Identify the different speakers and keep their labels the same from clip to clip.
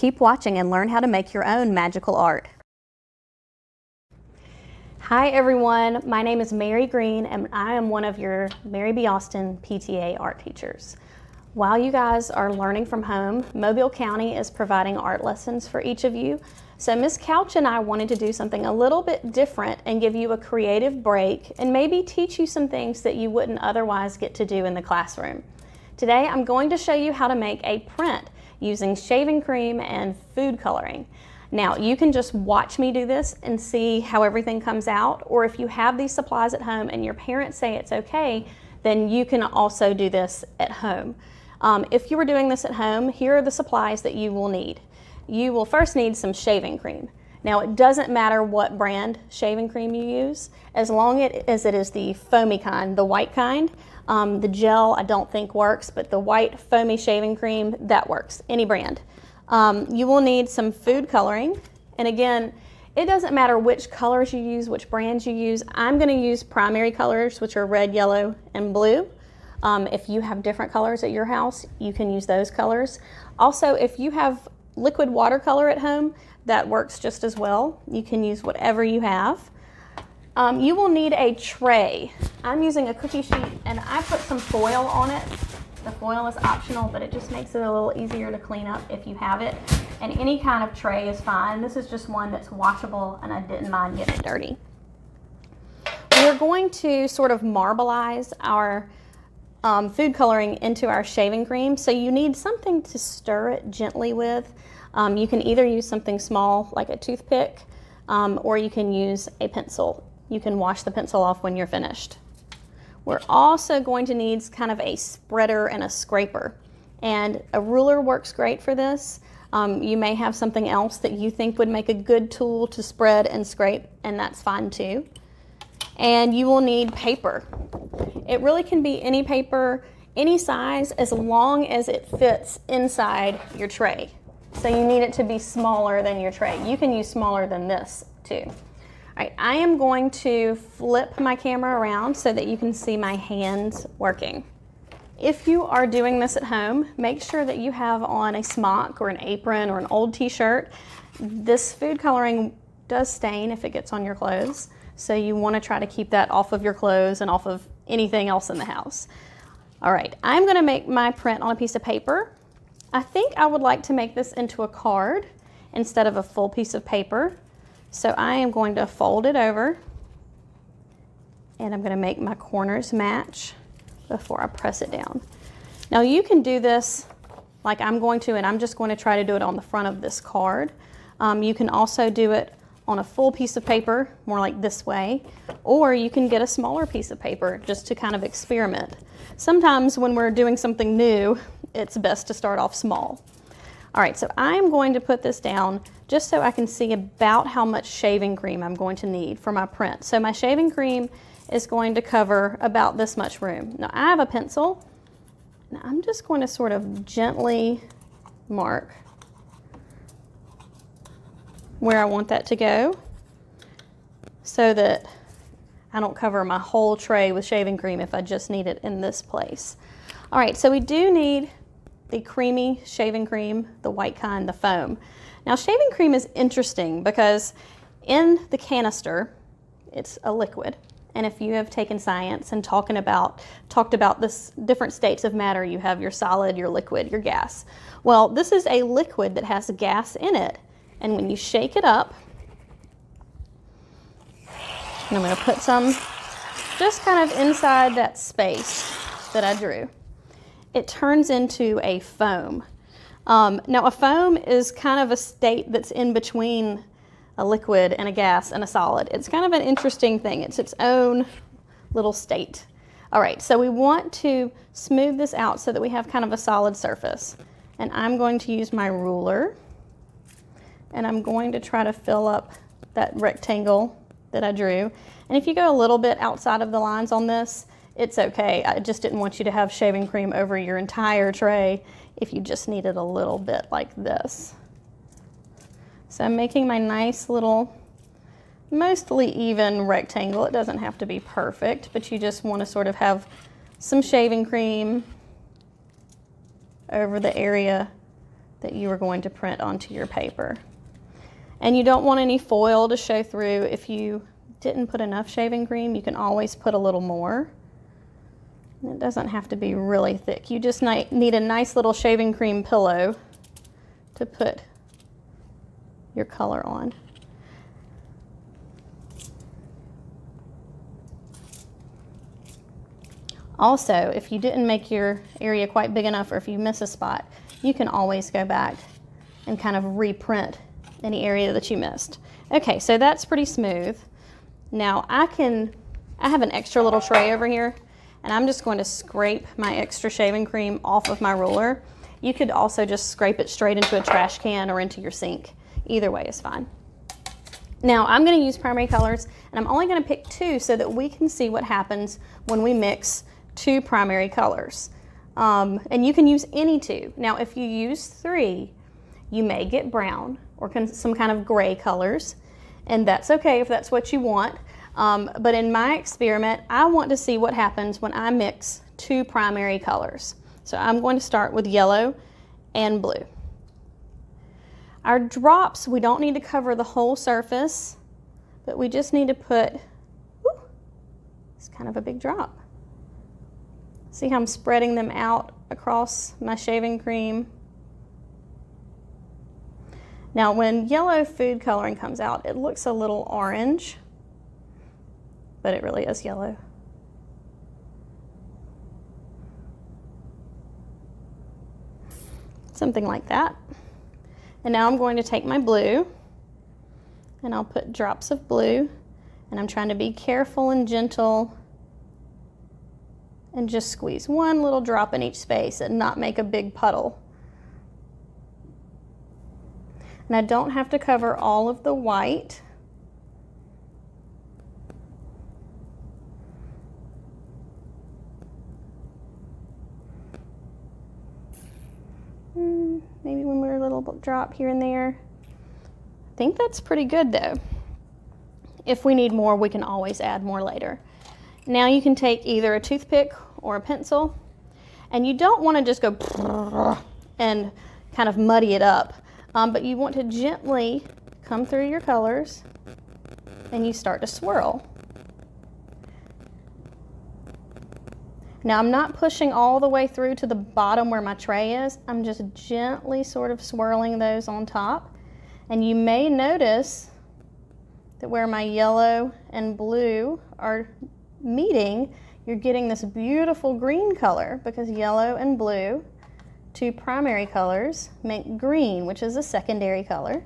Speaker 1: Keep watching and learn how to make your own magical art. Hi everyone, my name is Mary Green and I am one of your Mary B. Austin PTA art teachers. While you guys are learning from home, Mobile County is providing art lessons for each of you. So Ms. Couch and I wanted to do something a little bit different and give you a creative break and maybe teach you some things that you wouldn't otherwise get to do in the classroom. Today I'm going to show you how to make a print using shaving cream and food coloring. Now you can just watch me do this and see how everything comes out, or if you have these supplies at home and your parents say it's okay, then you can also do this at home. If you were doing this at home, here are the supplies that you will need. You will first need some shaving cream. Now it doesn't matter what brand shaving cream you use, as long as it is the foamy kind, the white kind. The gel I don't think works, but the white foamy shaving cream, that works, any brand. You will need some food coloring, and again, it doesn't matter which colors you use, which brands you use. I'm going to use primary colors, which are red, yellow, and blue. If you have different colors at your house, you can use those colors. Also, if you have liquid watercolor at home, that works just as well. You can use whatever you have. You will need a tray. I'm using a cookie sheet and I put some foil on it. The foil is optional, but it just makes it a little easier to clean up if you have it. And any kind of tray is fine. This is just one that's washable and I didn't mind getting it dirty. We're going to sort of marbleize our food coloring into our shaving cream, so you need something to stir it gently with. You can either use something small like a toothpick, or you can use a pencil. You can wash the pencil off when you're finished. We're also going to need kind of a spreader and a scraper, and a ruler works great for this. You may have something else that you think would make a good tool to spread and scrape, and that's fine too. And you will need paper. It really can be any paper, any size, as long as it fits inside your tray. So you need it to be smaller than your tray. You can use smaller than this too. All right, I am going to flip my camera around so that you can see my hands working. If you are doing this at home, make sure that you have on a smock or an apron or an old t-shirt. This food coloring does stain if it gets on your clothes. So you want to try to keep that off of your clothes and off of anything else in the house. All right, I'm going to make my print on a piece of paper. I think I would like to make this into a card instead of a full piece of paper. So I am going to fold it over and I'm going to make my corners match before I press it down. Now you can do this like I'm going to, and I'm just going to try to do it on the front of this card. You can also do it on a full piece of paper, more like this way, or you can get a smaller piece of paper just to kind of experiment. Sometimes when we're doing something new, it's best to start off small. All right, so I'm going to put this down just so I can see about how much shaving cream I'm going to need for my print. So my shaving cream is going to cover about this much room. Now I have a pencil, and I'm just going to sort of gently mark where I want that to go so that I don't cover my whole tray with shaving cream if I just need it in this place. All right, so we do need the creamy shaving cream, the white kind, the foam. Now shaving cream is interesting because in the canister, it's a liquid. And if you have taken science and talked about this different states of matter, you have your solid, your liquid, your gas. Well, this is a liquid that has gas in it. And when you shake it up, and I'm going to put some just kind of inside that space that I drew, it turns into a foam. Now a foam is kind of a state that's in between a liquid and a gas and a solid. It's kind of an interesting thing. It's its own little state. All right, so we want to smooth this out so that we have kind of a solid surface. And I'm going to use my ruler. And I'm going to try to fill up that rectangle that I drew. And if you go a little bit outside of the lines on this, it's okay. I just didn't want you to have shaving cream over your entire tray if you just needed a little bit like this. So I'm making my nice little, mostly even rectangle. It doesn't have to be perfect, but you just want to sort of have some shaving cream over the area that you are going to print onto your paper. And you don't want any foil to show through. If you didn't put enough shaving cream, you can always put a little more. It doesn't have to be really thick. You just need a nice little shaving cream pillow to put your color on. Also, if you didn't make your area quite big enough, or if you miss a spot, you can always go back and kind of reprint any area that you missed. Okay, so that's pretty smooth. Now I have an extra little tray over here, and I'm just going to scrape my extra shaving cream off of my ruler. You could also just scrape it straight into a trash can or into your sink. Either way is fine. Now I'm going to use primary colors, and I'm only going to pick 2 so that we can see what happens when we mix 2 primary colors. And you can use any 2. Now if you use 3, you may get brown or some kind of gray colors, and that's okay if that's what you want. But in my experiment, I want to see what happens when I mix 2 primary colors. So I'm going to start with yellow and blue. Our drops, we don't need to cover the whole surface, but we just need to put, it's kind of a big drop. See how I'm spreading them out across my shaving cream? Now when yellow food coloring comes out, it looks a little orange, but it really is yellow. Something like that. And now I'm going to take my blue, and I'll put drops of blue, and I'm trying to be careful and gentle and just squeeze one little drop in each space and not make a big puddle. And I don't have to cover all of the white. Maybe one more little drop here and there. I think that's pretty good though. If we need more, we can always add more later. Now you can take either a toothpick or a pencil, and you don't want to just go and kind of muddy it up, but you want to gently come through your colors and you start to swirl. Now I'm not pushing all the way through to the bottom where my tray is. I'm just gently sort of swirling those on top. And you may notice that where my yellow and blue are meeting, you're getting this beautiful green color, because yellow and blue, 2 primary colors, make green, which is a secondary color.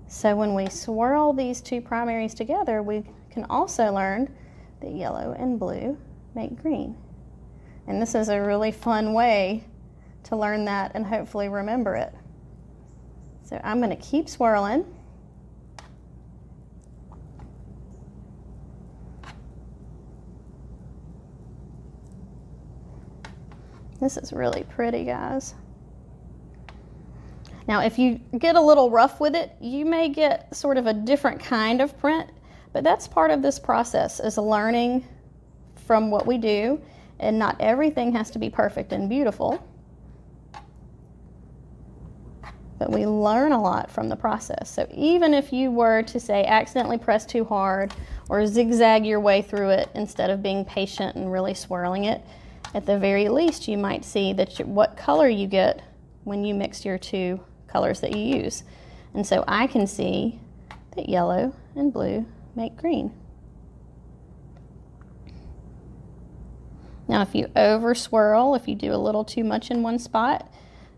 Speaker 1: So when we swirl these 2 primaries together, we can also learn that yellow and blue make green. And this is a really fun way to learn that and hopefully remember it. So I'm going to keep swirling. This is really pretty, guys. Now if you get a little rough with it, you may get sort of a different kind of print, but that's part of this process, is learning from what we do, and not everything has to be perfect and beautiful, but we learn a lot from the process. So even if you were to, say, accidentally press too hard or zigzag your way through it instead of being patient and really swirling it, at the very least you might see that what color you get when you mix your 2 colors that you use. And so I can see that yellow and blue make green. Now if you over swirl, if you do a little too much in one spot,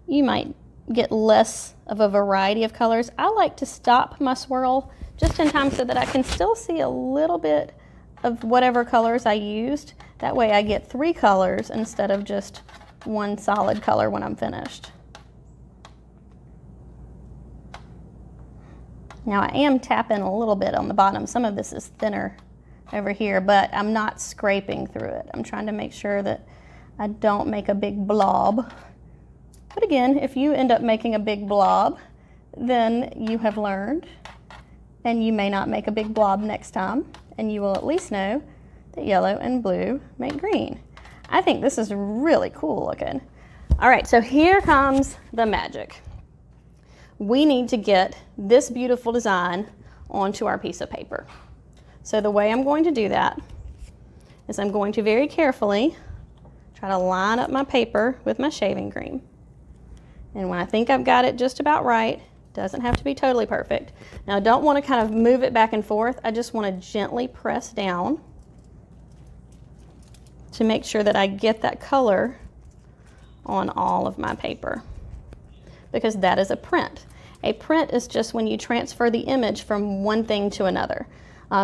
Speaker 1: you might get less of a variety of colors. I like to stop my swirl just in time so that I can still see a little bit of whatever colors I used. That way I get 3 colors instead of just 1 solid color when I'm finished. Now I am tapping a little bit on the bottom. Some of this is thinner over here, but I'm not scraping through it. I'm trying to make sure that I don't make a big blob. But again, if you end up making a big blob, then you have learned, and you may not make a big blob next time, and you will at least know that yellow and blue make green. I think this is really cool looking. All right, so here comes the magic. We need to get this beautiful design onto our piece of paper. So the way I'm going to do that is I'm going to very carefully try to line up my paper with my shaving cream. And when I think I've got it just about right, doesn't have to be totally perfect. Now I don't want to kind of move it back and forth. I just want to gently press down to make sure that I get that color on all of my paper, because that is a print. A print is just when you transfer the image from one thing to another.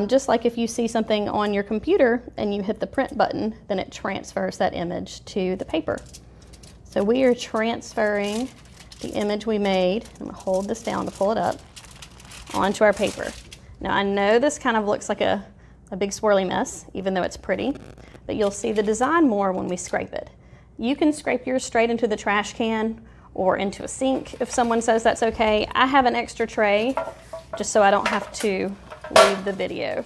Speaker 1: Just like if you see something on your computer and you hit the print button, then it transfers that image to the paper. So we are transferring the image we made. I'm gonna hold this down to pull it up onto our paper. Now I know this kind of looks like a big swirly mess, even though it's pretty, but you'll see the design more when we scrape it. You can scrape yours straight into the trash can or into a sink if someone says that's okay. I have an extra tray just so I don't have to leave the video.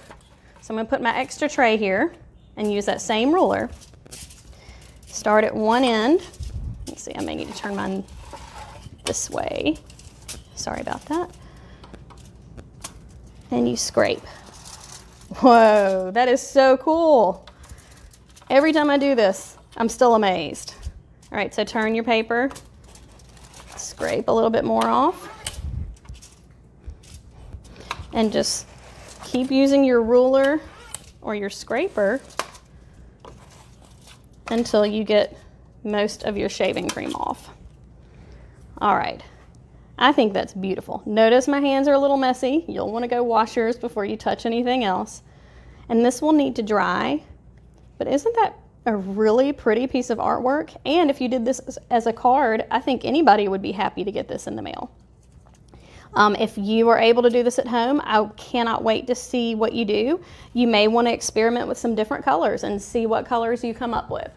Speaker 1: So I'm gonna put my extra tray here and use that same ruler. Start at one end. Let's see, I may need to turn mine this way. Sorry about that. And you scrape. Whoa, that is so cool. Every time I do this, I'm still amazed. All right, so turn your paper, scrape a little bit more off, and just keep using your ruler or your scraper until you get most of your shaving cream off. All right, I think that's beautiful. Notice my hands are a little messy. You'll want to go wash yours before you touch anything else. And this will need to dry, but isn't that a really pretty piece of artwork? And if you did this as a card, I think anybody would be happy to get this in the mail. If you are able to do this at home, I cannot wait to see what you do. You may want to experiment with some different colors and see what colors you come up with.